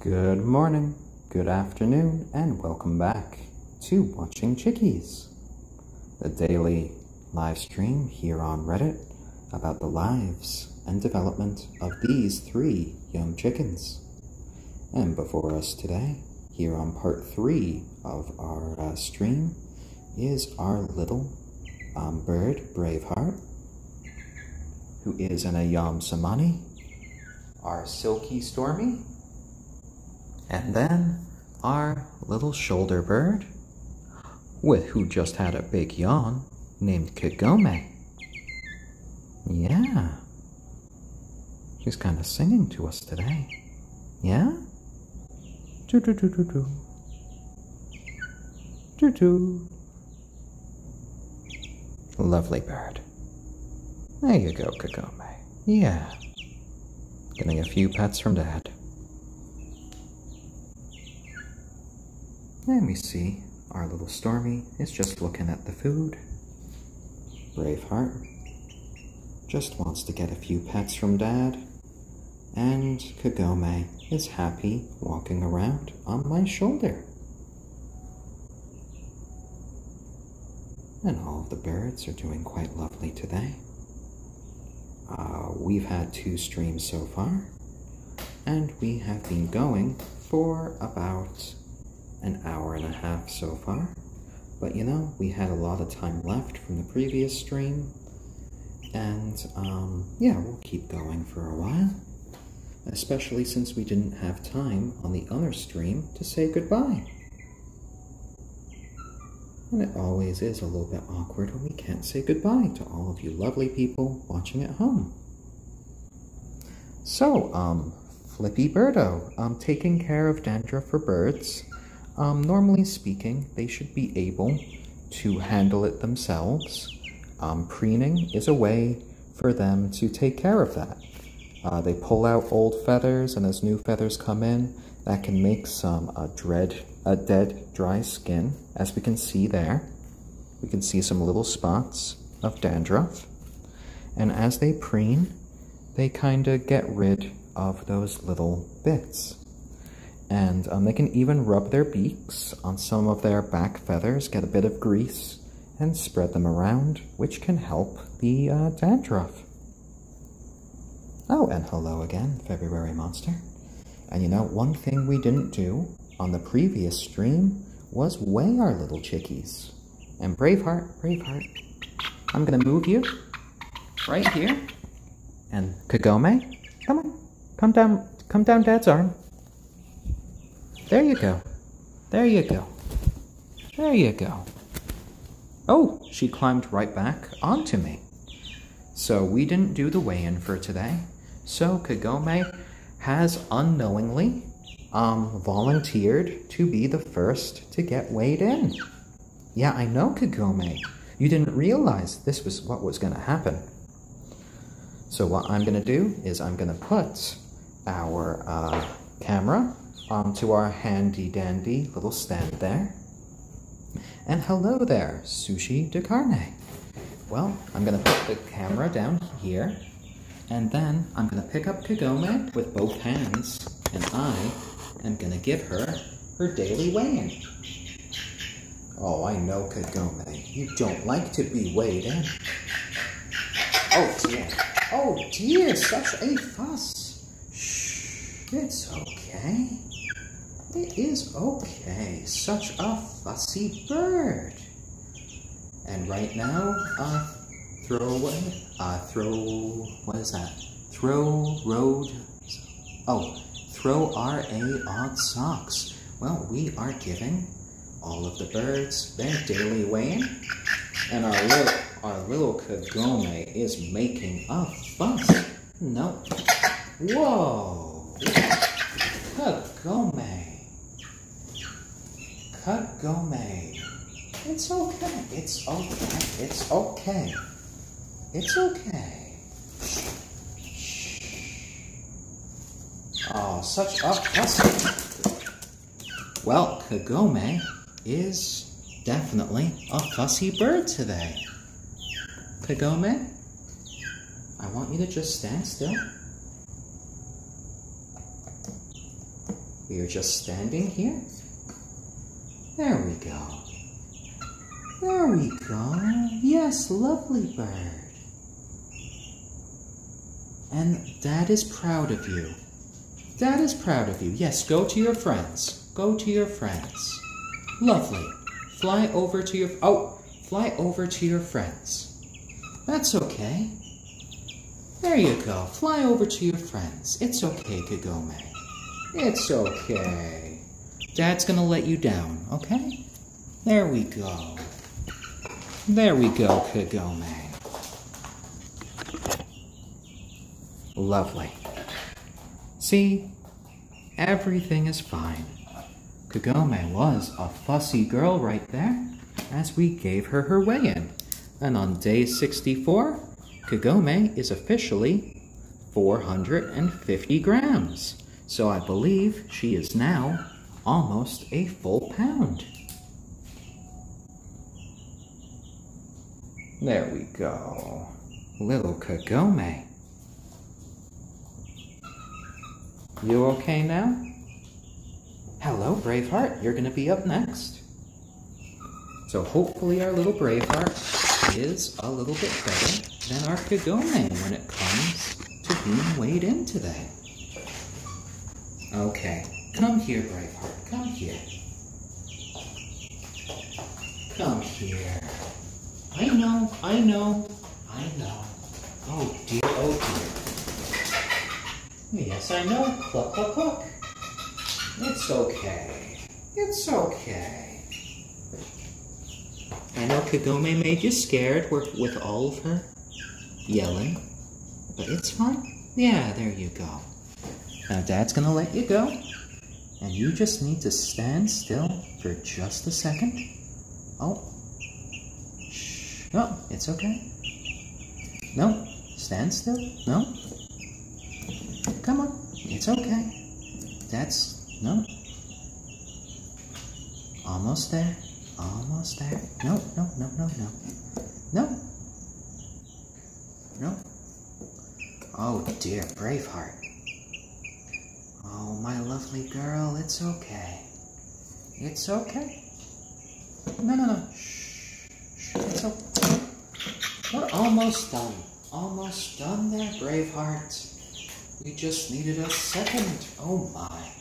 Good morning, good afternoon, and welcome back to Watching Chickies, the daily live stream here on Reddit about the lives and development of these 3 young chickens. And before us today, here on part 3 of our stream, is our little bird, Braveheart, who is an ayam cemeni, our silkie Stormy, and then our little shoulder bird, who just had a big yawn, named Kagome. Yeah, she's kind of singing to us today. Yeah? Do-do-do-do-do. Do-do. Lovely bird. There you go, Kagome. Yeah. Getting a few pets from Dad. Let me see. Our little Stormy is just looking at the food. Braveheart just wants to get a few pets from Dad. And Kagome is happy walking around on my shoulder. And all of the birds are doing quite lovely today. We've had 2 streams so far, and we have been going for about an hour and a half so far. But you know, we had a lot of time left from the previous stream, and yeah, we'll keep going for a while, especially since we didn't have time on the other stream to say goodbye. And it always is a little bit awkward when we can't say goodbye to all of you lovely people watching at home. So, Flippy Birdo, taking care of dandruff for birds. Normally speaking, they should be able to handle it themselves. Preening is a way for them to take care of that. They pull out old feathers, and as new feathers come in, that can make some dead, dry skin, as we can see there. We can see some little spots of dandruff. And as they preen, they kind of get rid of those little bits. And they can even rub their beaks on some of their back feathers, get a bit of grease, and spread them around, which can help the dandruff. Oh, and hello again, February Monster. And you know, one thing we didn't do on the previous stream was weigh our little chickies. And Braveheart, I'm gonna move you right here. And Kagome, come on, come down Dad's arm. There you go. There you go. There you go. Oh, she climbed right back onto me. So we didn't do the weigh-in for today. So Kagome has unknowingly volunteered to be the first to get weighed in. Yeah, I know, Kagome. You didn't realize this was what was going to happen. So what I'm going to do is I'm going to put our camera onto our handy-dandy little stand there. And hello there, Sushi de Carne. Well, I'm going to put the camera down here, and then I'm going to pick up Kagome with both hands, and I am going to give her her daily weigh-in. Oh, I know, Kagome. You don't like to be weighed in. Oh, dear. Oh, dear, such a fuss. Shh, it's okay. It is okay. Such a fussy bird. And right now, throw RA odd socks. Well, we are giving all of the birds their daily weigh-in, and our little Kagome is making a fuss. No. Whoa. Kagome. It's okay. It's okay. It's okay. It's okay. Shh. Oh, such a fussy. Well, Kagome is definitely a fussy bird today. Kagome, I want you to just stand still. You're just standing here. There we go. There we go. Yes, lovely bird. And Dad is proud of you. Dad is proud of you. Yes, go to your friends. Go to your friends. Lovely. Fly over to your... Oh, fly over to your friends. That's okay. There you go. Fly over to your friends. It's okay, Kagome. It's okay. Dad's gonna let you down, okay? There we go. There we go, Kagome. Lovely. See? Everything is fine. Kagome was a fussy girl right there, as we gave her her weigh-in. And on day 64, Kagome is officially 450 grams. So I believe she is now almost a full pound. There we go. Little Kagome. You okay now? Hello, Braveheart. You're going to be up next. So hopefully our little Braveheart is a little bit better than our Kagome when it comes to being weighed in today. Okay, come here, Braveheart. Come here. Come here. I know. Oh dear, Yes, I know. Cluck, cluck, cluck. It's okay. It's okay. I know Kagome made you scared with all of her yelling, but it's fine. Yeah, there you go. Now Dad's gonna let you go, and you just need to stand still for just a second. Oh. Shh. No, it's okay. No, stand still. No. Come on, it's okay. No. Almost there. Almost there. No. Oh dear, Braveheart. Oh, my lovely girl, it's okay. It's okay. No. Shh. It's okay. We're almost done. Almost done there, Braveheart. We just needed a second. Oh my.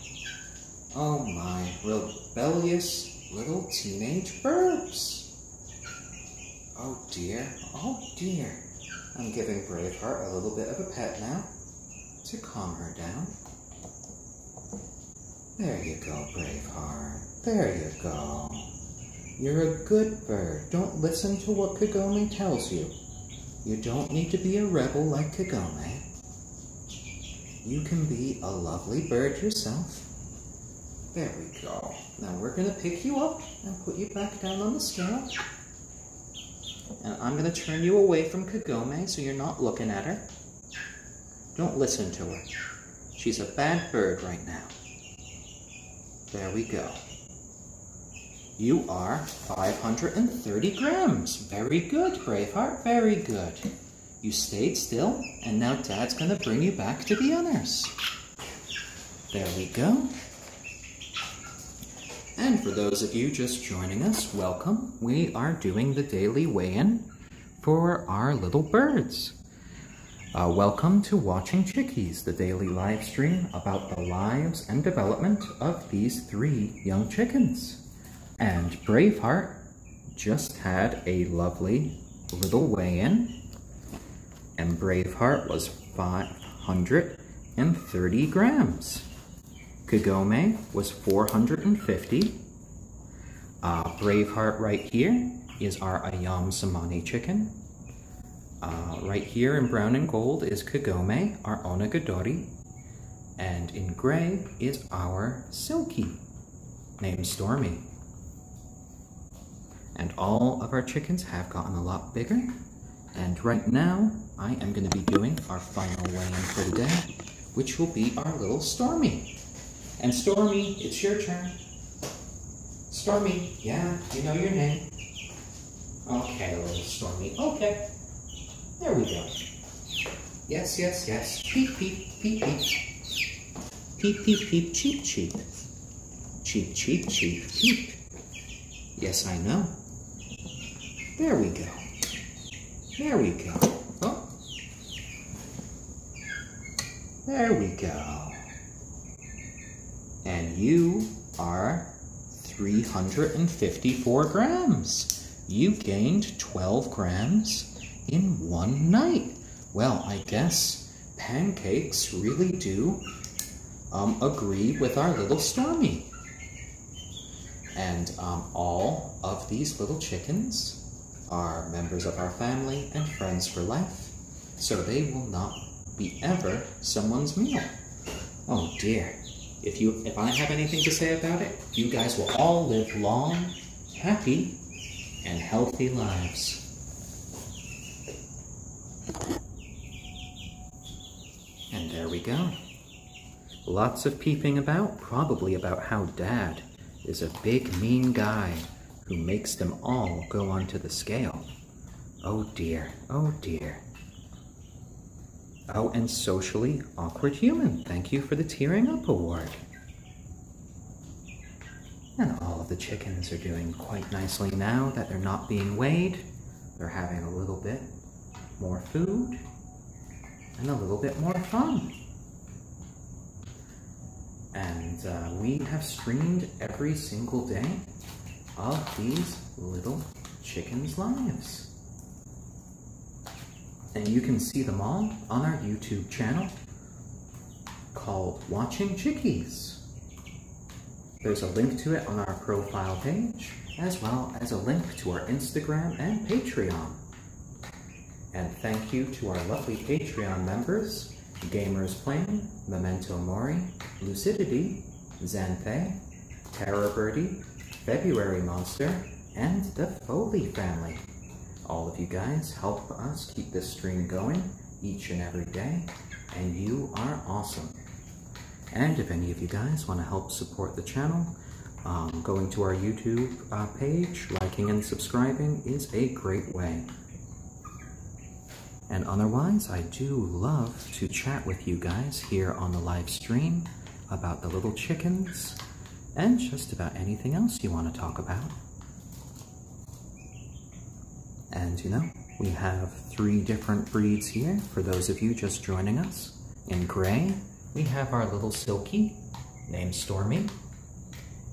Oh my. Rebellious little teenage birds. Oh dear. Oh dear. I'm giving Braveheart a little bit of a pet now to calm her down. There you go, Braveheart. There you go. You're a good bird. Don't listen to what Kagome tells you. You don't need to be a rebel like Kagome. You can be a lovely bird yourself. There we go. Now we're going to pick you up and put you back down on the scale. And I'm going to turn you away from Kagome so you're not looking at her. Don't listen to her. She's a bad bird right now. There we go. You are 530 grams. Very good, Braveheart. Very good. You stayed still, and now Dad's going to bring you back to the others. There we go. And for those of you just joining us, welcome. We are doing the daily weigh-in for our little birds. Welcome to Watching Chickies, the daily live stream about the lives and development of these 3 young chickens. And Braveheart just had a lovely little weigh-in. And Braveheart was 530 grams. Kagome was 450. Braveheart right here is our ayam cemeni chicken. Right here in brown and gold is Kagome, our onagadori. And in gray is our silkie, named Stormy. And all of our chickens have gotten a lot bigger. And right now, I am going to be doing our final weigh-in for the day, which will be our little Stormy. And Stormy, it's your turn. Stormy, yeah, you know your name. Okay, little Stormy, okay. There we go. Yes. Peep, peep, peep, peep. Peep, peep, peep, cheep, cheep. Cheep, cheep, cheep, cheep. Yes, I know. There we go. There we go. Oh. There we go. And you are 354 grams. You gained 12 grams in one night. Well, I guess pancakes really do agree with our little Stormy. And all of these little chickens are members of our family and friends for life, so they will not be ever someone's meal. Oh dear. If I have anything to say about it, you guys will all live long, happy, and healthy lives. And there we go. Lots of peeping about, probably about how Dad is a big, mean guy who makes them all go onto the scale. Oh dear, oh dear. Oh, and socially awkward human. Thank you for the Tearing Up Award. And all of the chickens are doing quite nicely now that they're not being weighed. They're having a little bit more food and a little bit more fun. And we have streamed every single day of these little chickens' lives. And you can see them all on our YouTube channel called Watching Chickies. There's a link to it on our profile page, as well as a link to our Instagram and Patreon. And thank you to our lovely Patreon members, Gamers Playing, Memento Mori, Lucidity, Xanthe, Terror Birdie, February Monster, and the Foley family. All of you guys help us keep this stream going each and every day, and you are awesome. And if any of you guys want to help support the channel, going to our YouTube page, liking and subscribing is a great way. And otherwise, I do love to chat with you guys here on the live stream about the little chickens and just about anything else you want to talk about. And you know, we have 3 different breeds here for those of you just joining us. In gray, we have our little silkie named Stormy.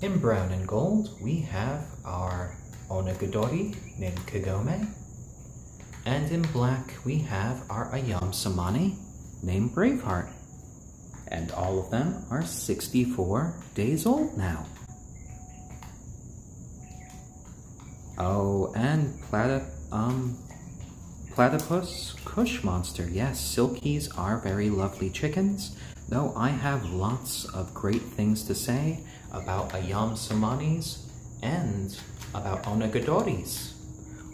In brown and gold, we have our onagadori named Kagome. And in black, we have our ayam cemeni named Braveheart. And all of them are 64 days old now. Oh, and platypus cush monster. Yes, silkies are very lovely chickens, though I have lots of great things to say about ayam cemenis and about onagadoris.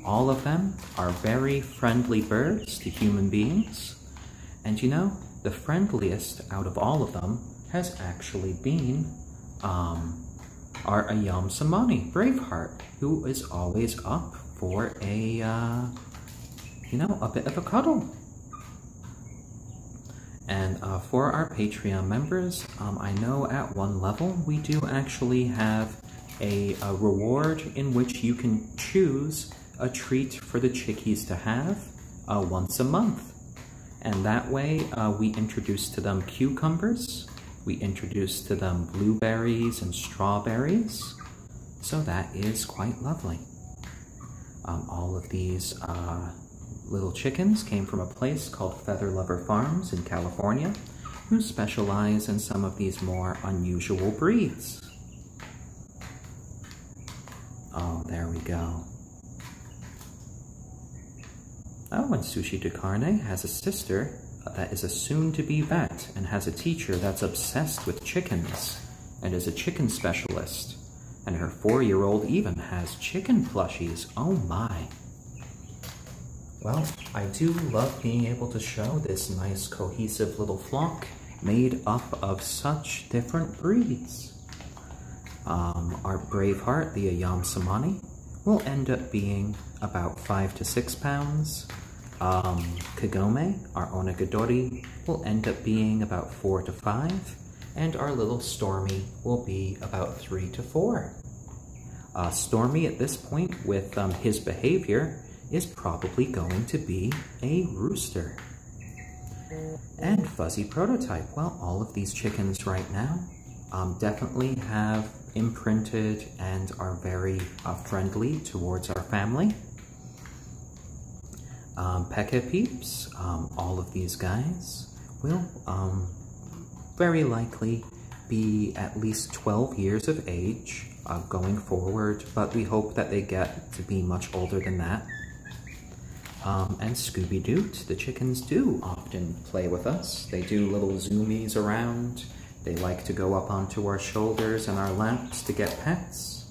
All of them are very friendly birds to human beings. And you know, the friendliest out of all of them has actually been our ayam cemeni, Braveheart, who is always up for a, you know, a bit of a cuddle. And for our Patreon members, I know at one level we do actually have a reward in which you can choose a treat for the chickies to have once a month. And that way we introduce to them cucumbers, we introduce to them blueberries and strawberries, so that is quite lovely. All of these little chickens came from a place called Feather Lover Farms in California, who specialize in some of these more unusual breeds. Oh, there we go. Oh, and Sushi de Carne has a sister that is a soon-to-be vet and has a teacher that's obsessed with chickens and is a chicken specialist. And her 4-year-old even has chicken plushies. Oh my. Well, I do love being able to show this nice cohesive little flock made up of such different breeds. Our Braveheart, the ayam cemeni, will end up being about 5 to 6 pounds. Kagome, our onagadori, will end up being about 4 to 5. and our little Stormy will be about 3 to 4. Stormy at this point, with his behavior, is probably going to be a rooster. And Fuzzy Prototype, well, all of these chickens right now definitely have imprinted and are very friendly towards our family. Pekka Peeps, all of these guys will very likely be at least 12 years of age going forward, but we hope that they get to be much older than that. And Scooby Doot, the chickens do often play with us. They do little zoomies around. They like to go up onto our shoulders and our laps to get pets.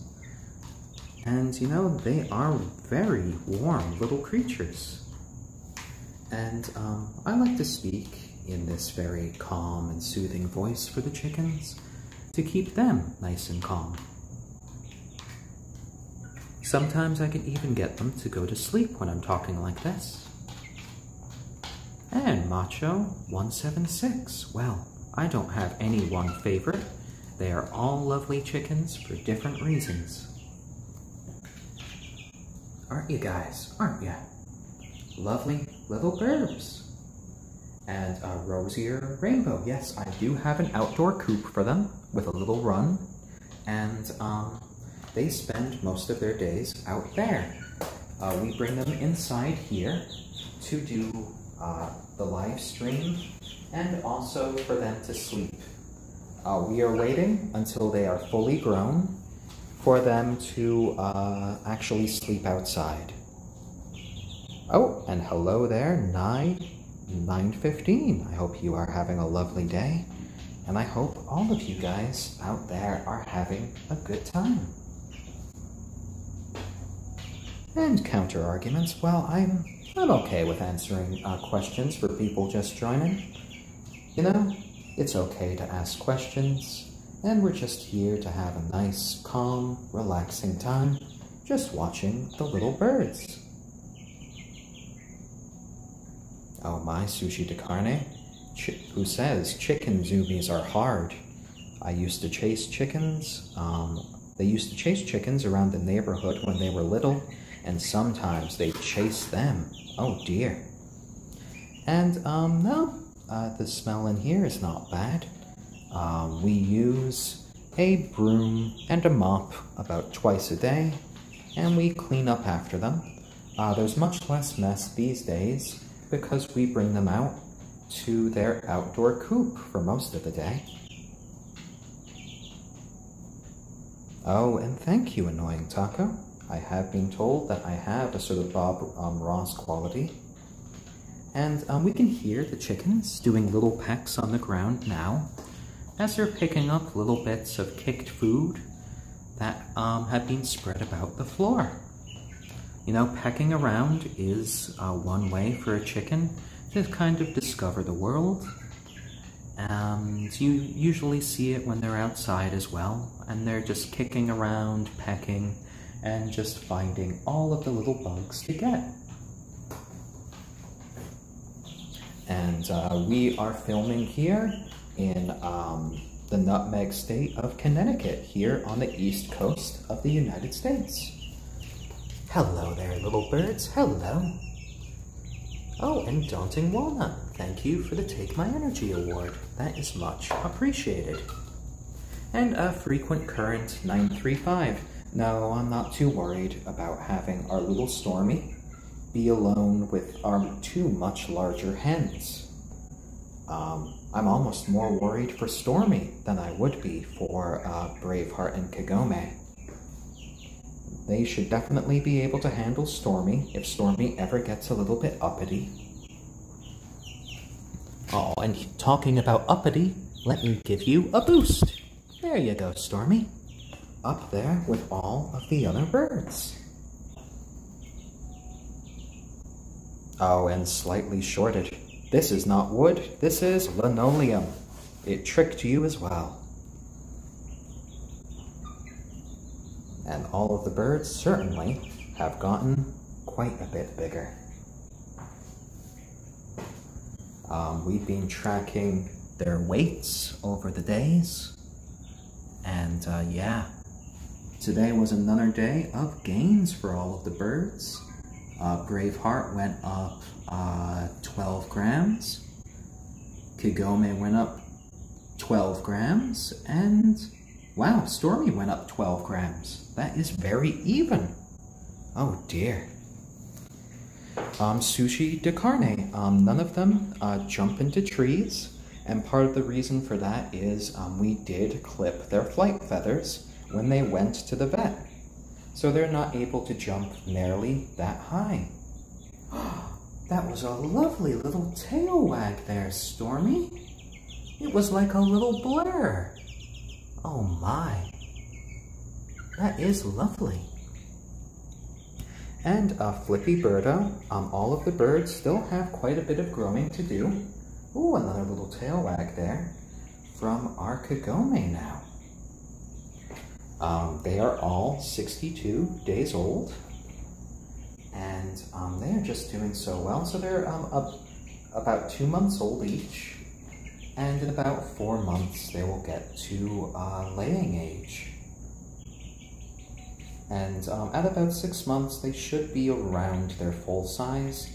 And you know, they are very warm little creatures. And I like to speak in this very calm and soothing voice for the chickens to keep them nice and calm. Sometimes I can even get them to go to sleep when I'm talking like this. And Macho 176, well, I don't have any one favorite. They are all lovely chickens for different reasons. Aren't you guys? Aren't you? Lovely little birds. And a rosier rainbow. Yes, I do have an outdoor coop for them with a little run. And they spend most of their days out there. We bring them inside here to do the live stream and also for them to sleep. We are waiting until they are fully grown for them to actually sleep outside. Oh, and hello there, 9:15. I hope you are having a lovely day, and I hope all of you guys out there are having a good time. And counter-arguments, well, I'm okay with answering questions for people just joining. You know, it's okay to ask questions, and we're just here to have a nice, calm, relaxing time, just watching the little birds. Oh my, Sushi de Carne, who says chicken zoomies are hard. I used to chase chickens. They used to chase chickens around the neighborhood when they were little, and sometimes they chase them. Oh dear. And no, the smell in here is not bad. We use a broom and a mop about twice a day, and we clean up after them. There's much less mess these days because we bring them out to their outdoor coop for most of the day. Oh, and thank you, Annoying Taco. I have been told that I have a sort of Bob Ross quality. And we can hear the chickens doing little pecks on the ground now, as they're picking up little bits of kicked food that have been spread about the floor. You know, pecking around is one way for a chicken to kind of discover the world. And you usually see it when they're outside as well, and they're just kicking around, pecking, and just finding all of the little bugs to get. And we are filming here in the Nutmeg State of Connecticut, here on the east coast of the United States. Hello there, little birds. Hello. Oh, and Daunting Walnut, thank you for the Take My Energy Award. That is much appreciated. And a Frequent Current 935. No, I'm not too worried about having our little Stormy be alone with our two much larger hens. I'm almost more worried for Stormy than I would be for Braveheart and Kagome. They should definitely be able to handle Stormy if Stormy ever gets a little bit uppity. Oh, and talking about uppity, let me give you a boost. There you go, Stormy. Up there with all of the other birds. Oh, and slightly shorted. This is not wood, this is linoleum. It tricked you as well. And all of the birds certainly have gotten quite a bit bigger. We've been tracking their weights over the days. And yeah, today was another day of gains for all of the birds. Braveheart went up 12 grams. Kagome went up 12 grams. And wow, Stormy went up 12 grams. That is very even. Oh dear. Sushi de carne. None of them jump into trees. And part of the reason for that is we did clip their flight feathers when they went to the vet. So they're not able to jump nearly that high. That was a lovely little tail wag there, Stormy. It was like a little blur. Oh my. That is lovely. And Flippy Birdo, all of the birds still have quite a bit of growing to do. Ooh, another little tail wag there from our Kagome now. They are all 62 days old, and they are just doing so well. So they're about 2 months old each, and in about 4 months they will get to laying age. And at about 6 months they should be around their full size,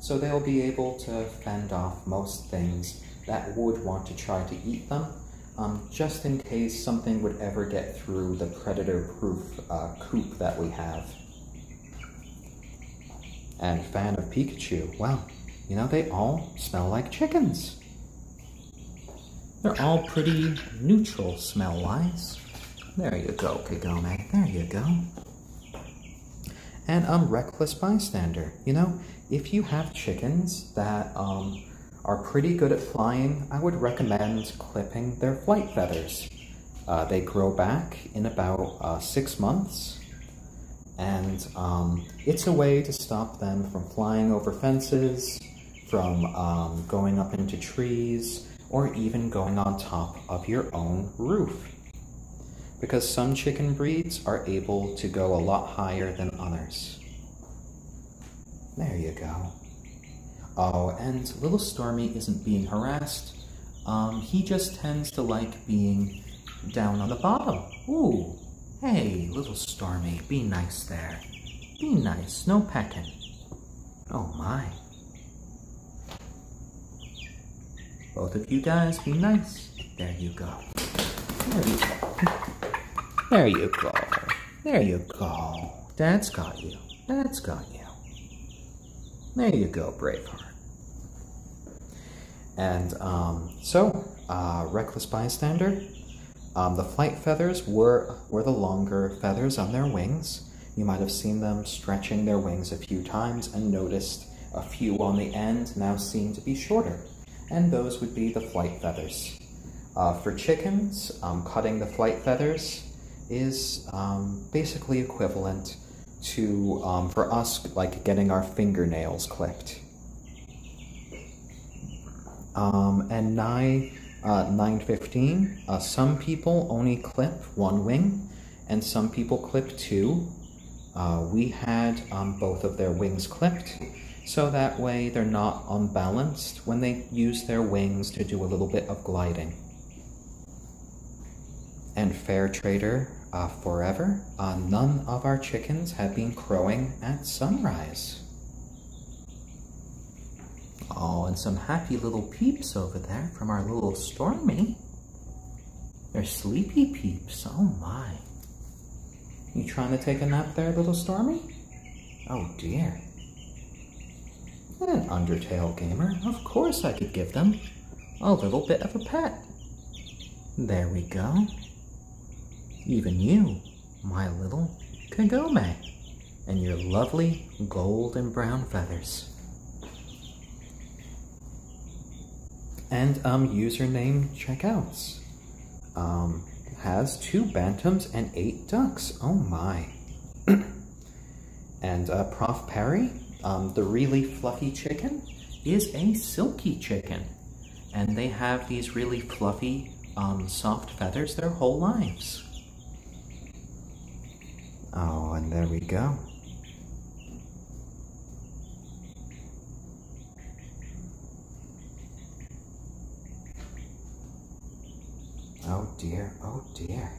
so they'll be able to fend off most things that would want to try to eat them, just in case something would ever get through the predator-proof coop that we have. And fan of Pikachu, well, you know, they all smell like chickens. They're all pretty neutral smell-wise. There you go, Kagome, there you go. And reckless bystander, you know, if you have chickens that are pretty good at flying, I would recommend clipping their flight feathers. They grow back in about 6 months, and it's a way to stop them from flying over fences, from going up into trees, or even going on top of your own roof. Because some chicken breeds are able to go a lot higher than others. There you go. Oh, and little Stormy isn't being harassed. He just tends to like being down on the bottom. Ooh, hey, little Stormy, be nice there. Be nice, no pecking. Oh my. Both of you guys, be nice. There you go. There you go. There you go. There you go. Dad's got you. Dad's got you. There you go, Braveheart. And reckless bystander. The flight feathers were the longer feathers on their wings. You might have seen them stretching their wings a few times and noticed a few on the end now seem to be shorter. And those would be the flight feathers. For chickens, cutting the flight feathers is basically equivalent to, for us, like getting our fingernails clipped. And 9:15, some people only clip one wing, and some people clip two. We had both of their wings clipped, so that way they're not unbalanced when they use their wings to do a little bit of gliding. And fair trader, forever, none of our chickens have been crowing at sunrise. Oh, and some happy little peeps over there from our little Stormy. They're sleepy peeps, oh my. You trying to take a nap there, little Stormy? Oh dear. And an Undertale gamer, of course I could give them a little bit of a pet. There we go. Even you, my little Kagome, and your lovely gold and brown feathers. And username checkouts. Has 2 bantams and 8 ducks. Oh my. And Prof. Perry, the really fluffy chicken, is a silky chicken. And they have these really fluffy, soft feathers their whole lives. Oh, and there we go. Oh dear, oh dear.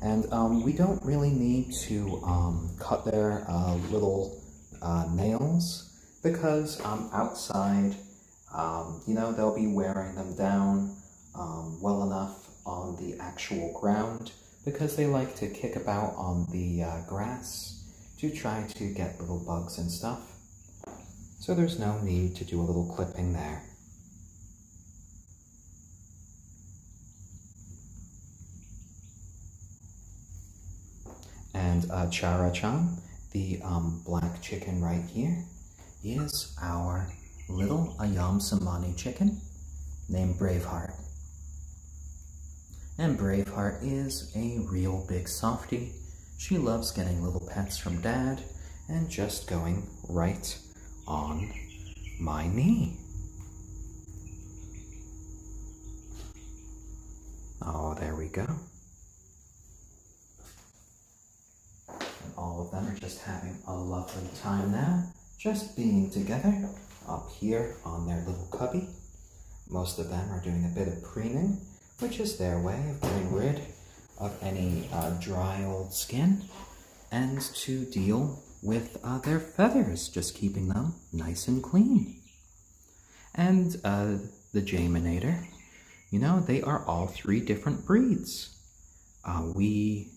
And we don't really need to cut their little nails because outside, they'll be wearing them down well enough on the actual ground because they like to kick about on the grass to try to get little bugs and stuff. So there's no need to do a little clipping there. And Chara-chan, the black chicken right here, is our little ayam cemeni chicken named Braveheart. And Braveheart is a real big softie. She loves getting little pets from Dad and just going right on my knee. Oh, there we go. All of them are just having a lovely time now, just being together up here on their little cubby. Most of them are doing a bit of preening, which is their way of getting rid of any dry old skin and to deal with their feathers, just keeping them nice and clean. And the Jaminator, they are all 3 different breeds. We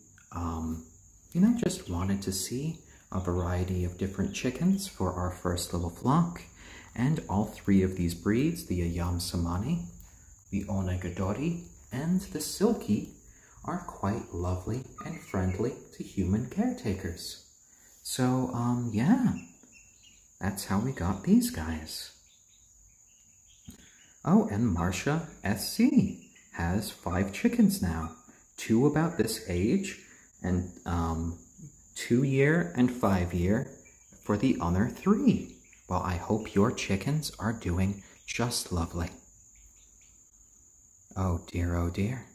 just wanted to see a variety of different chickens for our first little flock, and all 3 of these breeds, the ayam cemeni, the onagadori, and the silkie, are quite lovely and friendly to human caretakers. So, yeah, that's how we got these guys. Oh, and Marsha SC has 5 chickens now, 2 about this age, and 2-year and 5-year for the other 3. Well, I hope your chickens are doing just lovely. Oh dear, oh dear.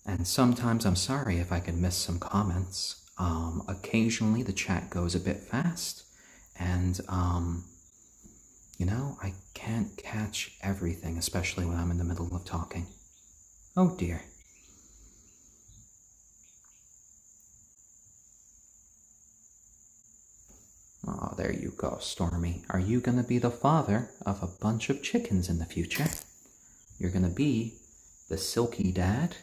And sometimes I'm sorry if I can miss some comments. Occasionally the chat goes a bit fast, and I can't catch everything, especially when I'm in the middle of talking. Oh dear. Oh, there you go, Stormy. Are you going to be the father of a bunch of chickens in the future? You're going to be the silky dad.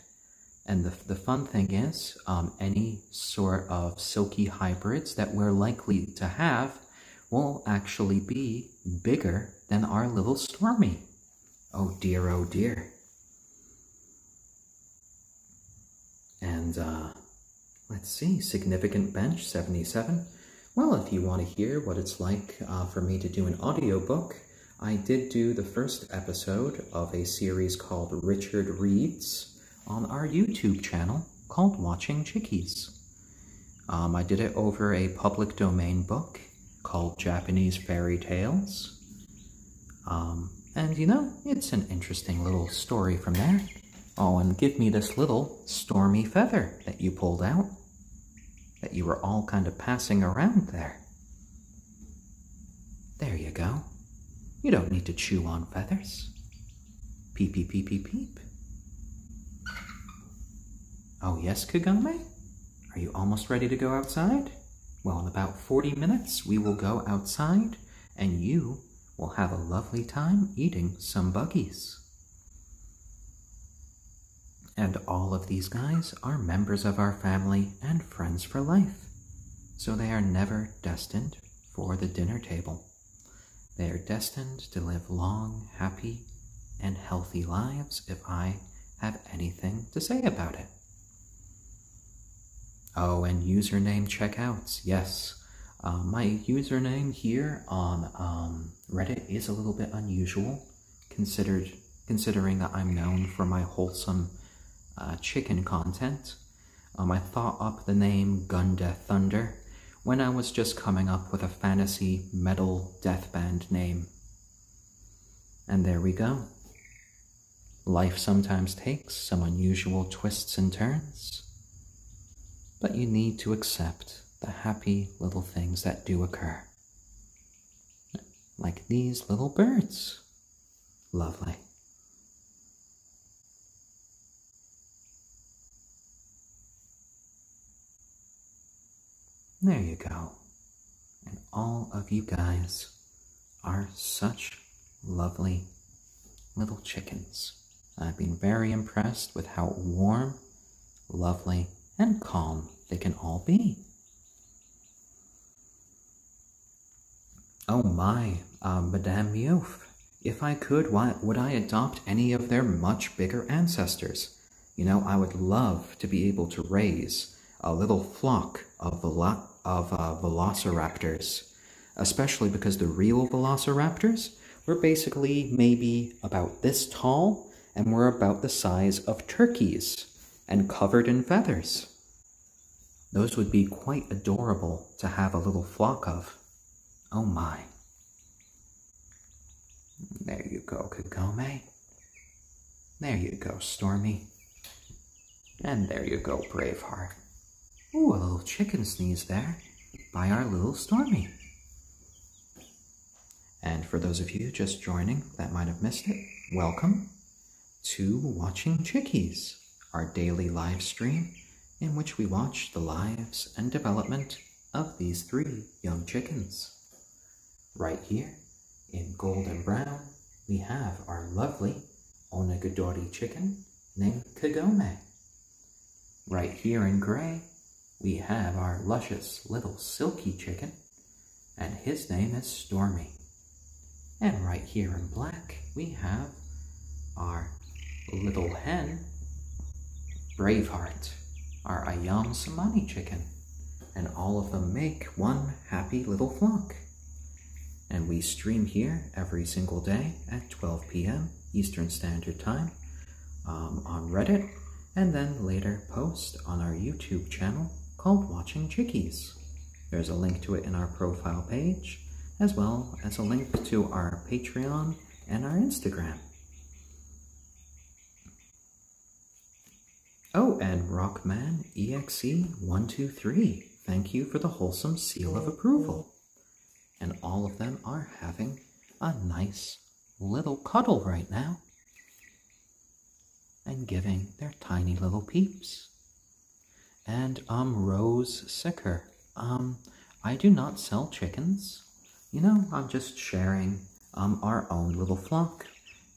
And the fun thing is, any sort of silky hybrids that we're likely to have will actually be bigger than our little Stormy. Oh dear, oh dear. And, let's see, significant bench, 77. Well, if you want to hear what it's like for me to do an audiobook, I did do the first episode of a series called Richard Reads on our YouTube channel called Watching Chickies. I did it over a public domain book called Japanese Fairy Tales. And it's an interesting little story from there. Oh, and give me this little Stormy feather that you pulled out, that you were all kind of passing around there. There you go. You don't need to chew on feathers. Peep, peep, peep, peep, peep. Oh yes, Kagome? Are you almost ready to go outside? Well, in about 40 minutes, we will go outside, and you will have a lovely time eating some buggies. And all of these guys are members of our family and friends for life, so they are never destined for the dinner table. They are destined to live long, happy, and healthy lives if I have anything to say about it. Oh, and username checkouts, yes. My username here on Reddit is a little bit unusual, considering that I'm known for my wholesome chicken content. I thought up the name Gun Death Thunder when I was just coming up with a fantasy metal death band name. And there we go. Life sometimes takes some unusual twists and turns, but you need to accept the happy little things that do occur. Like these little birds. Lovely. There you go. And all of you guys are such lovely little chickens. I've been very impressed with how warm, lovely, and calm they can all be. Oh my, Madame Miouf, if I could, why would I adopt any of their much bigger ancestors? You know, I would love to be able to raise a little flock of velociraptors, especially because the real velociraptors were basically maybe about this tall and were about the size of turkeys and covered in feathers. Those would be quite adorable to have a little flock of. Oh my. There you go, Kagome. There you go, Stormy. And there you go, Braveheart. Ooh, a little chicken sneeze there by our little Stormy. And for those of you just joining that might have missed it, welcome to Watching Chickies, our daily live stream in which we watch the lives and development of these 3 young chickens. Right here, in golden brown, we have our lovely onagadori chicken named Kagome. Right here in gray, we have our luscious little silky chicken, and his name is Stormy. And right here in black, we have our little hen, Braveheart, our ayam cemeni chicken, and all of them make one happy little flock. And we stream here every single day at 12 p.m. Eastern Standard Time on Reddit, and then later post on our YouTube channel called Watching Chickies. There's a link to it in our profile page, as well as a link to our Patreon and our Instagram. Oh, and Rockman EXE123, thank you for the wholesome seal of approval. And all of them are having a nice little cuddle right now and giving their tiny little peeps. And Rose Sicker, I do not sell chickens. You know, I'm just sharing our own little flock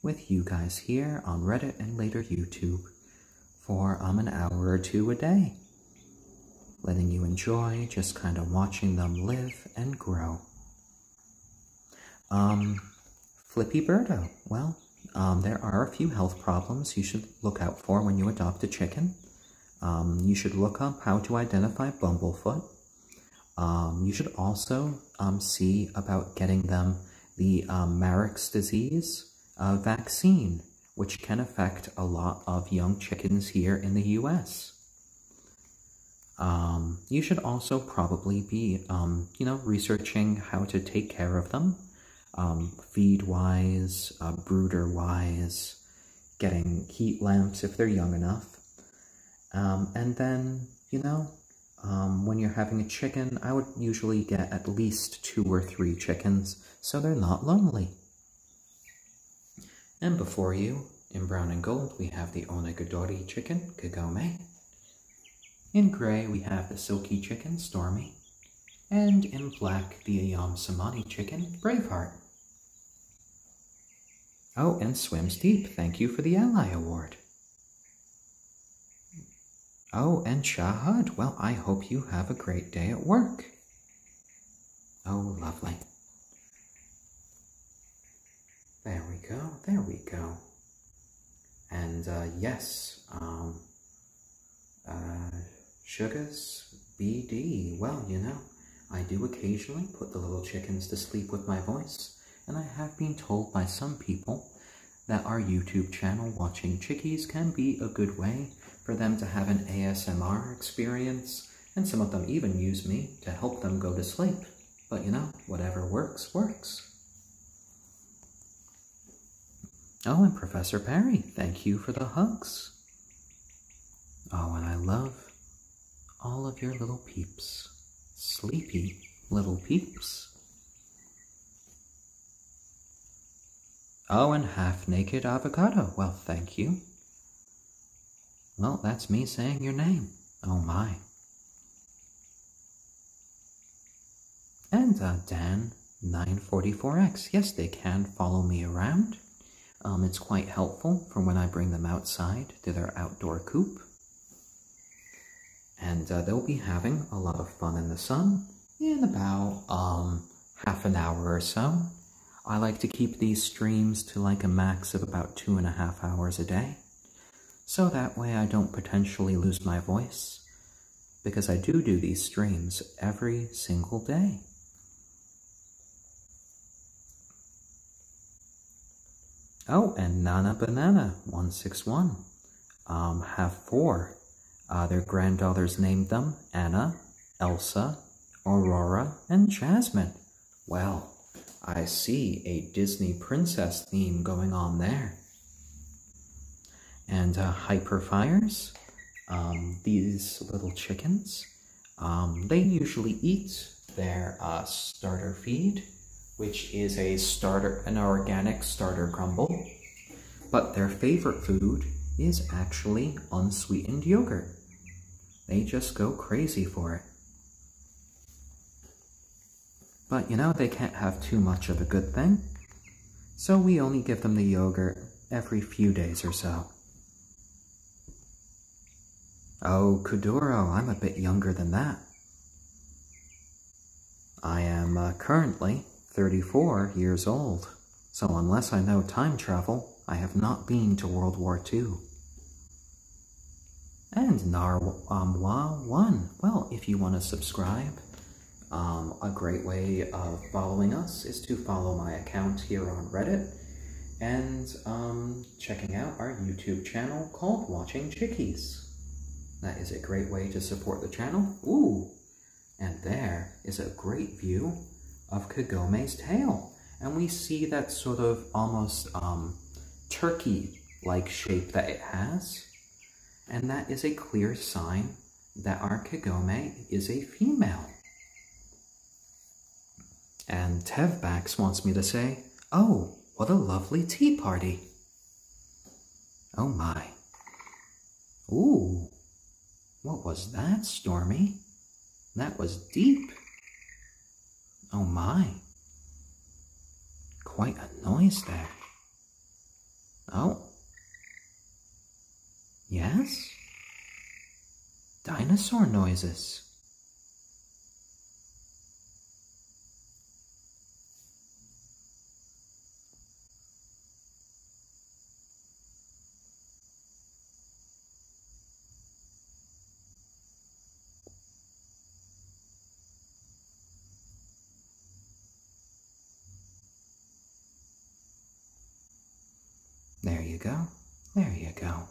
with you guys here on Reddit and later YouTube for an hour or 2 a day, letting you enjoy just kind of watching them live and grow. Flippy Birdo, well, there are a few health problems you should look out for when you adopt a chicken. You should look up how to identify bumblefoot. You should also see about getting them the Marek's disease vaccine, which can affect a lot of young chickens here in the US. You should also probably be, researching how to take care of them, feed-wise, brooder-wise, getting heat lamps if they're young enough. And then, when you're having a chicken, I would usually get at least 2 or 3 chickens, so they're not lonely. And before you, in brown and gold, we have the onagadori chicken, Kagome. In gray, we have the silky chicken, Stormy. And in black, the ayam cemeni chicken, Braveheart. Oh, and Swims Deep, thank you for the Ally Award. Oh, and Shahad, well, I hope you have a great day at work. Oh, lovely. There we go, there we go. And, yes, Sugars BD, well, I do occasionally put the little chickens to sleep with my voice, and I have been told by some people that our YouTube channel, Watching Chickies, can be a good way for them to have an ASMR experience, and some of them even use me to help them go to sleep. But whatever works, works. Oh, and Professor Perry, thank you for the hugs. Oh, and I love all of your little peeps. Sleepy little peeps. Oh, and half-naked avocado. Well, thank you. Well, that's me saying your name. Oh, my. And Dan 944X. Yes, they can follow me around. It's quite helpful for when I bring them outside to their outdoor coop. And they'll be having a lot of fun in the sun in about half an hour or so. I like to keep these streams to like a max of about 2.5 hours a day. So that way I don't potentially lose my voice. Because I do these streams every single day. Oh, and Nana Banana 161 have 4. Their granddaughters named them Anna, Elsa, Aurora, and Jasmine. Well, I see a Disney princess theme going on there. And Hyperfires, these little chickens, they usually eat their starter feed, which is an organic starter crumble. But their favorite food is actually unsweetened yogurt. They just go crazy for it. But you know, they can't have too much of a good thing, so we only give them the yogurt every few days or so. Oh, Kuduro, I'm a bit younger than that. I am currently 34 years old, so unless I know time travel, I have not been to World War II. And Narwa1, well, if you want to subscribe, a great way of following us is to follow my account here on Reddit and checking out our YouTube channel called Watching Chickies. That is a great way to support the channel. Ooh, and there is a great view of Kagome's tail. And we see that sort of almost turkey-like shape that it has. And that is a clear sign that our Kagome is a female. And Tevbax wants me to say, oh, what a lovely tea party. Oh my. Ooh, what was that, Stormy? That was deep. Oh my. Quite a noise there. Oh. Yes? Dinosaur noises. There you go. There you go.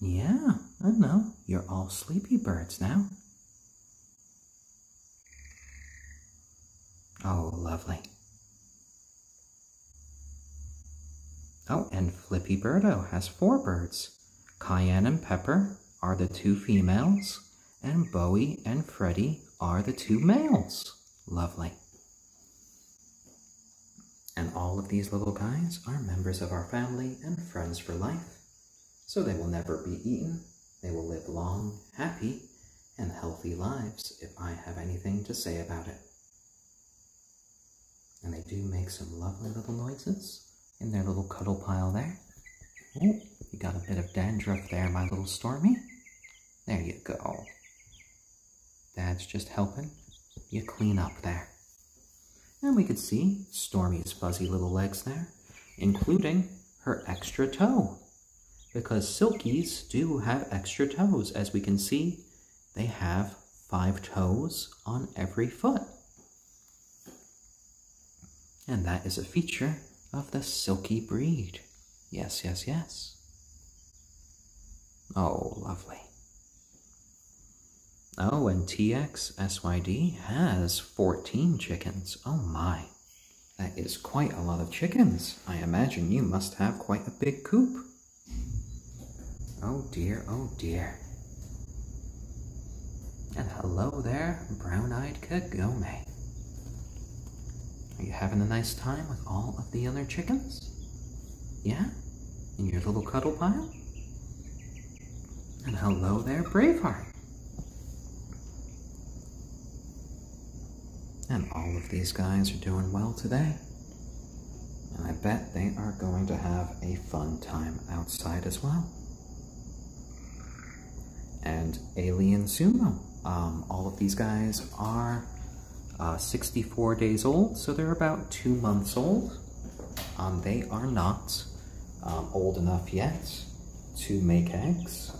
Yeah, I know. You're all sleepy birds now. Oh, lovely. Oh, and Flippy Birdo has 4 birds. Cayenne and Pepper are the 2 females, and Bowie and Freddy are the 2 males. Lovely. And all of these little guys are members of our family and friends for life. So they will never be eaten. They will live long, happy, and healthy lives if I have anything to say about it. And they do make some lovely little noises in their little cuddle pile there. Oh, you got a bit of dandruff there, my little Stormy. There you go. Dad's just helping you clean up there. And we could see Stormy's fuzzy little legs there, including her extra toe. Because silkies do have extra toes. As we can see, they have 5 toes on every foot. And that is a feature of the silky breed. Yes, yes, yes. Oh, lovely. Oh, and TXSYD has 14 chickens. Oh my. That is quite a lot of chickens. I imagine you must have quite a big coop. Oh dear, oh dear. And hello there, brown-eyed Kagome. Are you having a nice time with all of the other chickens? Yeah? In your little cuddle pile? And hello there, Braveheart. And all of these guys are doing well today. And I bet they are going to have a fun time outside as well. And Alien Sumo. All of these guys are 64 days old, so they're about 2 months old. They are not old enough yet to make eggs.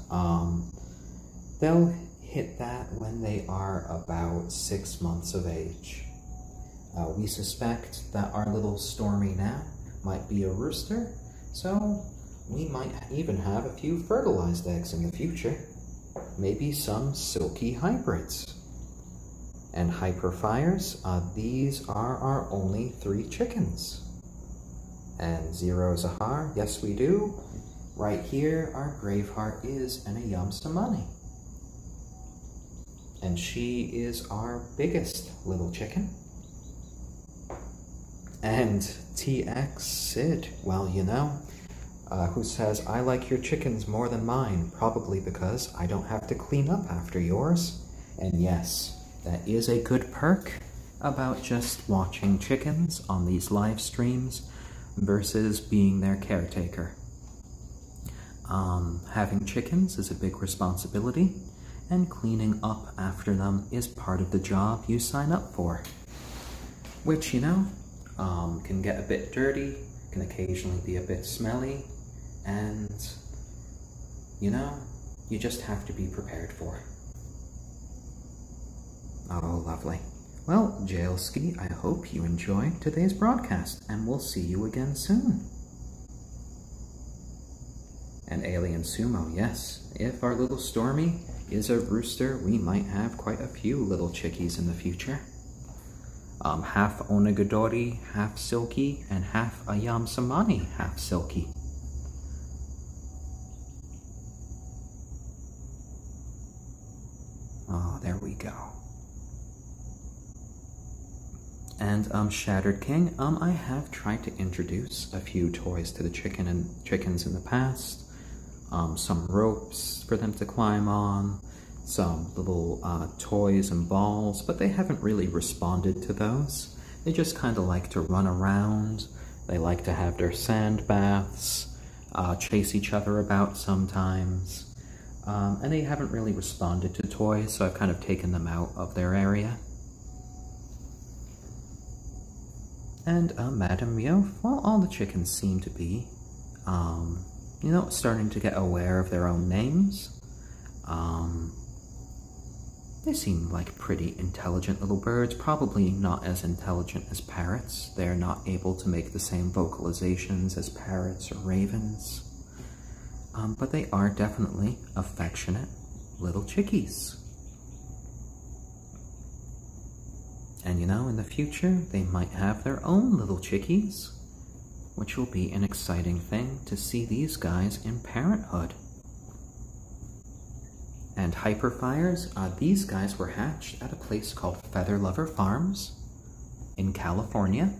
They'll hit that when they are about 6 months of age. We suspect that our little Stormy now might be a rooster, so we might even have a few fertilized eggs in the future. Maybe some silkie hybrids. And hyperfires, these are our only 3 chickens. And Zero Zahar, yes we do. Right here, our Braveheart is an ayam cemeni. And she is our biggest little chicken. And TX Sid, well, you know, who says, I like your chickens more than mine, probably because I don't have to clean up after yours. And yes, that is a good perk about just watching chickens on these live streams versus being their caretaker. Having chickens is a big responsibility, and cleaning up after them is part of the job you sign up for. Which, you know, can get a bit dirty, can occasionally be a bit smelly, and, you know, you just have to be prepared for. Oh, lovely. Well, Jailski, I hope you enjoyed today's broadcast, and we'll see you again soon. And Alien Sumo, yes, if our little Stormy is a rooster, we might have quite a few little chickies in the future. Half onagadori, half silkie, and half ayam cemeni, half silkie. Oh, there we go. And Shattered King, I have tried to introduce a few toys to the chickens in the past. Some ropes for them to climb on, some little toys and balls, but they haven't really responded to those. They just kind of like to run around, they like to have their sand baths, chase each other about sometimes, and they haven't really responded to toys, so I've kind of taken them out of their area. And Madame Mio, well, all the chickens seem to be, you know, starting to get aware of their own names. They seem like pretty intelligent little birds, probably not as intelligent as parrots. They're not able to make the same vocalizations as parrots or ravens. But they are definitely affectionate little chickies. And you know, in the future, they might have their own little chickies, which will be an exciting thing to see these guys in parenthood. And hyperfires, these guys were hatched at a place called Feather Lover Farms in California,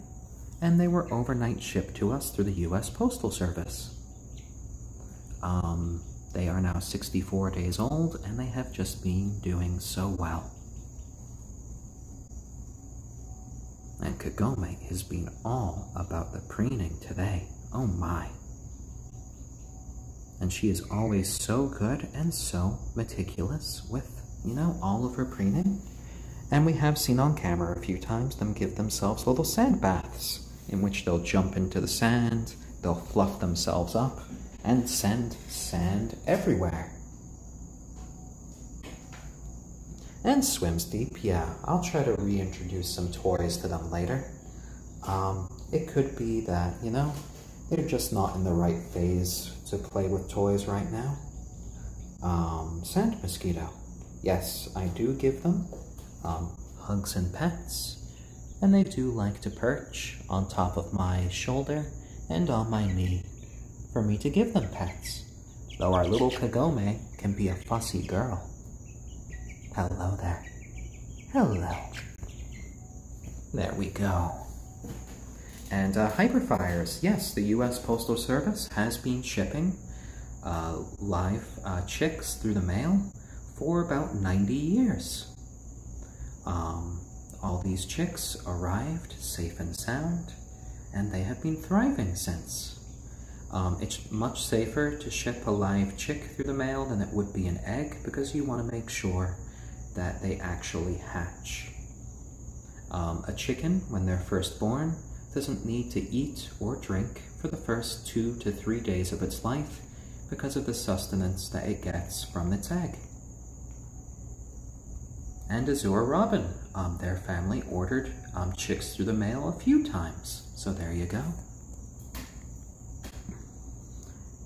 and they were overnight shipped to us through the US Postal Service. They are now 64 days old, and they have just been doing so well. And Kagome has been all about the preening today. Oh my. And she is always so good and so meticulous with, you know, all of her preening. And we have seen on camera a few times them give themselves little sand baths, in which they'll jump into the sand, they'll fluff themselves up, and send sand everywhere. And swims deep, yeah. I'll try to reintroduce some toys to them later. It could be that, you know, they're just not in the right phase to play with toys right now. Sand mosquito. Yes, I do give them hugs and pets, and they do like to perch on top of my shoulder and on my knee for me to give them pets, though our little Kagome can be a fussy girl. Hello there. Hello. There we go. And hyperfires, yes, the US Postal Service has been shipping live chicks through the mail for about 90 years. all these chicks arrived safe and sound, and they have been thriving since. It's much safer to ship a live chick through the mail than it would be an egg, because you want to make sure that they actually hatch. A chicken, when they're first born, doesn't need to eat or drink for the first 2 to 3 days of its life because of the sustenance that it gets from its egg. And Azure Robin, their family ordered chicks through the mail a few times, so there you go.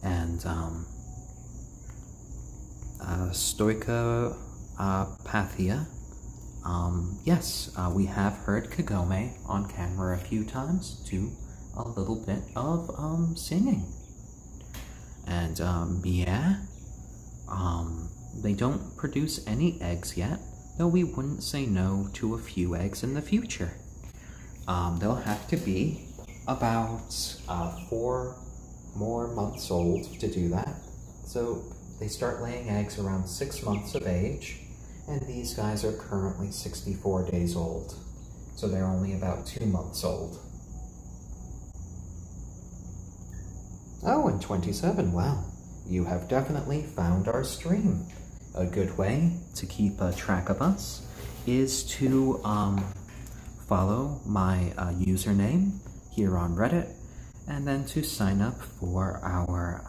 And Stoicopathia, yes, we have heard Kagome on camera a few times do a little bit of singing. And yeah, they don't produce any eggs yet, though we wouldn't say no to a few eggs in the future. They'll have to be about 4 more months old to do that. So they start laying eggs around 6 months of age, and these guys are currently 64 days old. So they're only about 2 months old. Oh, and 27, wow. You have definitely found our stream. A good way to keep track of us is to follow my username here on Reddit, and then to sign up for our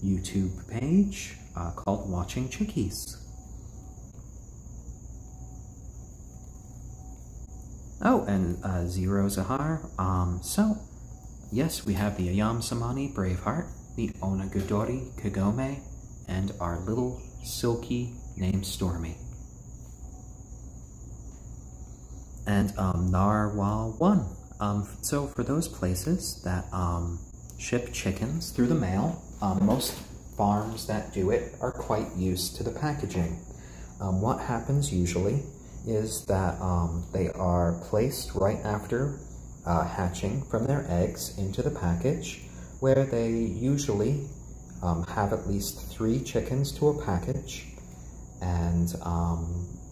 YouTube page called Watching Chickies. Oh, and Zero Zahar, so, yes, we have the ayam, cemeni, Braveheart, the onagadori, Kagome, and our little silkie named Stormy. And Narwhal 1. So for those places that ship chickens through the mail, most farms that do it are quite used to the packaging. What happens usually is that they are placed right after hatching from their eggs into the package, where they usually have at least 3 chickens to a package, and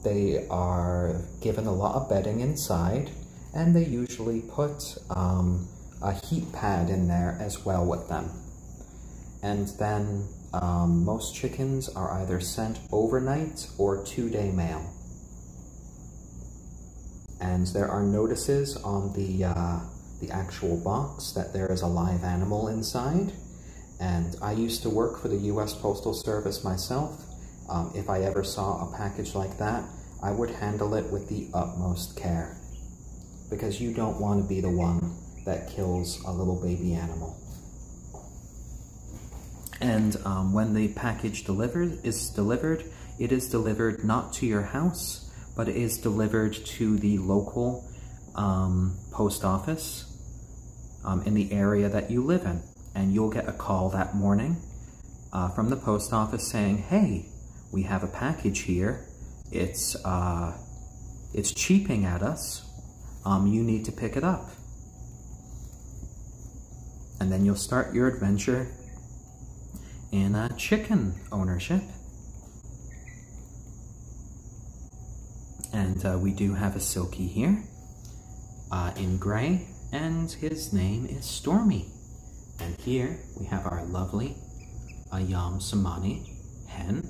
they are given a lot of bedding inside, and they usually put a heat pad in there as well with them. And then most chickens are either sent overnight or 2-day mail. And there are notices on the actual box that there is a live animal inside. And I used to work for the US Postal Service myself. If I ever saw a package like that, I would handle it with the utmost care, because you don't want to be the one that kills a little baby animal. And when the package is delivered, it is delivered not to your house, but it is delivered to the local post office in the area that you live in. And you'll get a call that morning from the post office saying, "Hey, we have a package here. It's cheaping at us. You need to pick it up." And then you'll start your adventure in chicken ownership. And we do have a silkie here in gray, and his name is Stormy. And here we have our lovely ayam, cemeni hen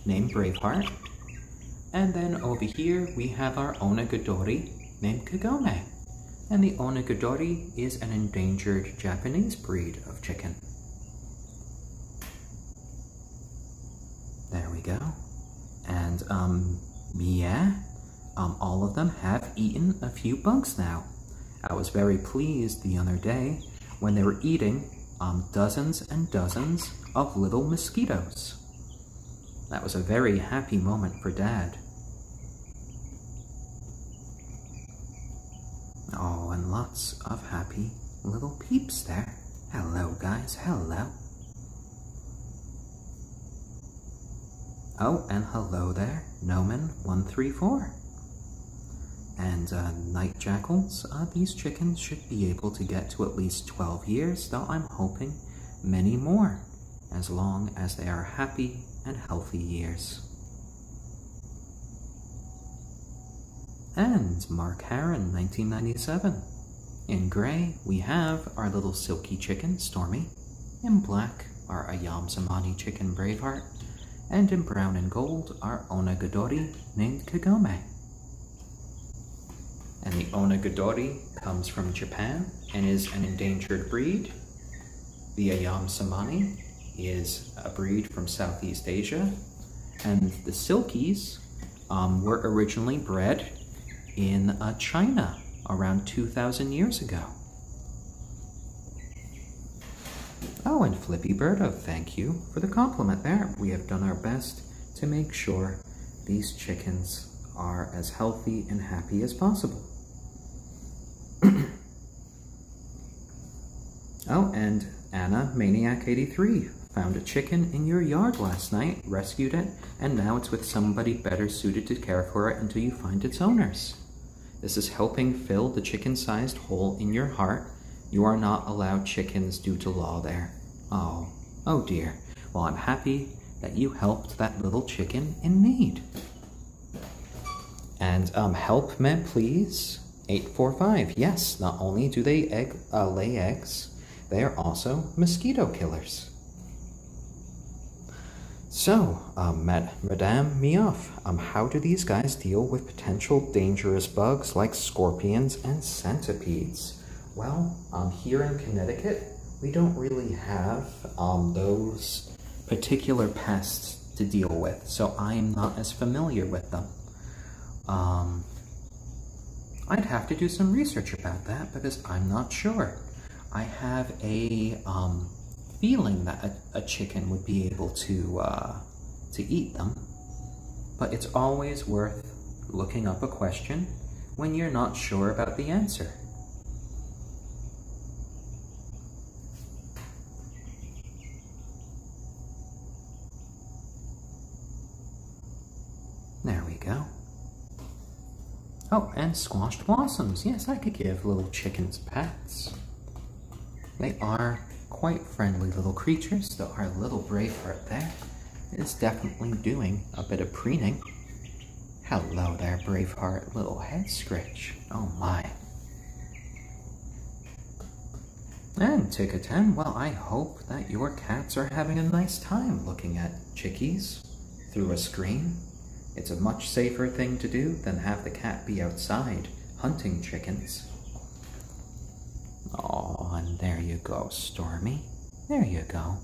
named Braveheart. And then over here we have our onagadori named Kagome. And the onagadori is an endangered Japanese breed of chicken. There we go. And yeah, all of them have eaten a few bugs now. I was very pleased the other day when they were eating dozens and dozens of little mosquitoes. That was a very happy moment for Dad. Oh, and lots of happy little peeps there. Hello, guys, hello. Oh, and hello there, Noman134. And night jackals, these chickens should be able to get to at least 12 years, though I'm hoping many more, as long as they are happy and healthy years. and Mark Harron, 1997. In gray, we have our little silky chicken, Stormy. In black, our ayam cemeni chicken, Braveheart. And in brown and gold, our onagadori named Kagome. And the onagadori comes from Japan and is an endangered breed. The ayam cemeni is a breed from Southeast Asia. And the silkies were originally bred in China around 2,000 years ago. Oh, and Flippy Birdo, thank you for the compliment there. We have done our best to make sure these chickens are as healthy and happy as possible. Oh, and Anna, Maniac83, found a chicken in your yard last night, rescued it, and now it's with somebody better suited to care for it until you find its owners. This is helping fill the chicken-sized hole in your heart. You are not allowed chickens due to law there. Oh dear. Well, I'm happy that you helped that little chicken in need. And help me, please. 845. Yes, not only do they lay eggs, they are also mosquito killers. So, Madame Mioff, how do these guys deal with potential dangerous bugs like scorpions and centipedes? Well, here in Connecticut, we don't really have those particular pests to deal with, so I am not as familiar with them. I'd have to do some research about that because I'm not sure. I have a feeling that a chicken would be able to eat them, but it's always worth looking up a question when you're not sure about the answer. There we go. Oh, and squashed blossoms. Yes, I could give little chickens pets. They are quite friendly little creatures, though our little Braveheart there is definitely doing a bit of preening. Hello there, Braveheart, little head scratch. Oh my. And Tika 10, well, I hope that your cats are having a nice time looking at Chickies through a screen. It's a much safer thing to do than have the cat be outside hunting chickens. Oh, and there you go, Stormy. There you go.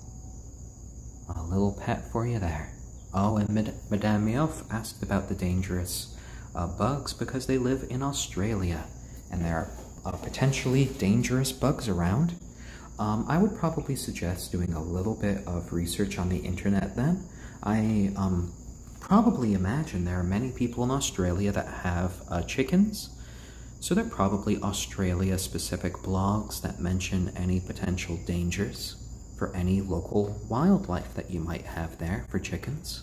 A little pet for you there. Oh, and Madame Mioff asked about the dangerous bugs because they live in Australia, and there are potentially dangerous bugs around. I would probably suggest doing a little bit of research on the internet then. I probably imagine there are many people in Australia that have chickens, so there are probably Australia-specific blogs that mention any potential dangers for any local wildlife that you might have there for chickens.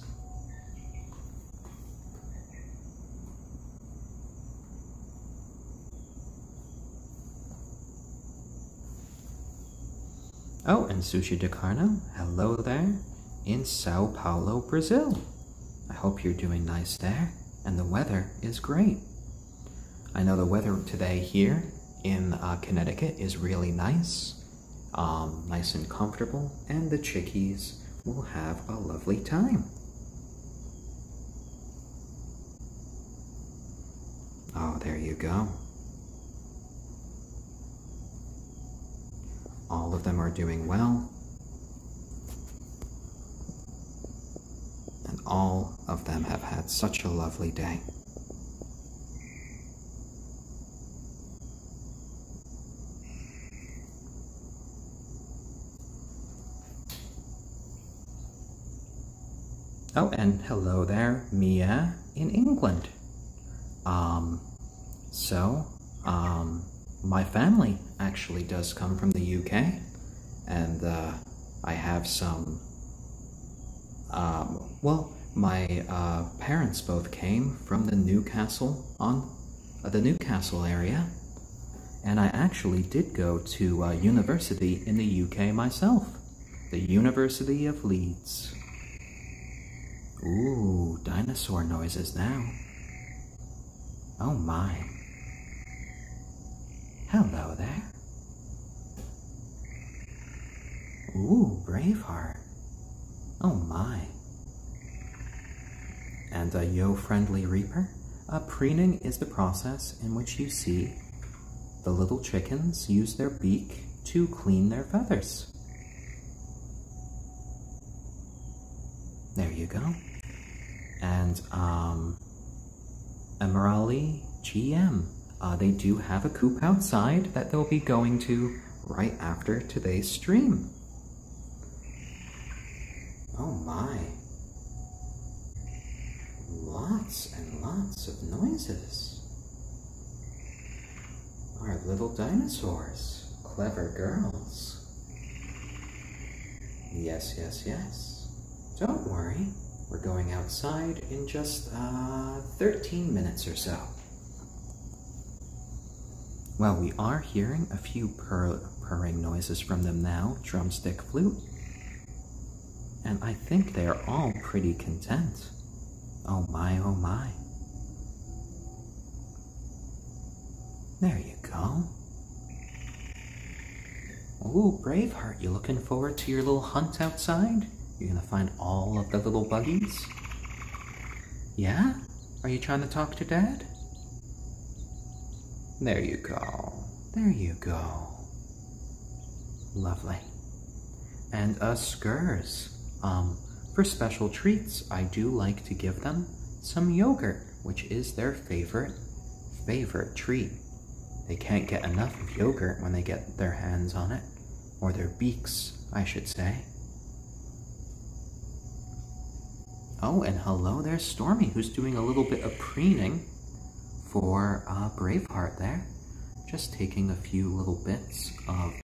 Oh, and Sushi de Carno, hello there in Sao Paulo, Brazil. I hope you're doing nice there, and the weather is great. I know the weather today here in Connecticut is really nice, nice and comfortable, and the chickies will have a lovely time. Oh, there you go. All of them are doing well. And all of them have had such a lovely day. Oh, and hello there, Mia in England. My family actually does come from the UK, and I have some, well, my parents both came from the Newcastle area, and I actually did go to university in the UK myself, the University of Leeds. Ooh, dinosaur noises now. Oh my. Hello there. Ooh, Braveheart. Oh my. And a yo-friendly Reaper? Preening is the process in which you see the little chickens use their beak to clean their feathers. There you go. And, Emerali GM. They do have a coop outside that they'll be going to right after today's stream. Oh my. Lots and lots of noises. Our little dinosaurs. Clever girls. Yes, yes, yes. Don't worry. We're going outside in just 13 minutes or so. Well, we are hearing a few purring noises from them now, drumstick, flute. And I think they are all pretty content. Oh my, oh my. There you go. Ooh, Braveheart, you looking forward to your little hunt outside? You're gonna find all of the little buggies? Yeah? Are you trying to talk to Dad? There you go. There you go. Lovely. And skurs. For special treats, I do like to give them some yogurt, which is their favorite treat. They can't get enough of yogurt when they get their hands on it, or their beaks, I should say. Oh, and hello, there's Stormy, who's doing a little bit of preening for Braveheart there. Just taking a few little bits of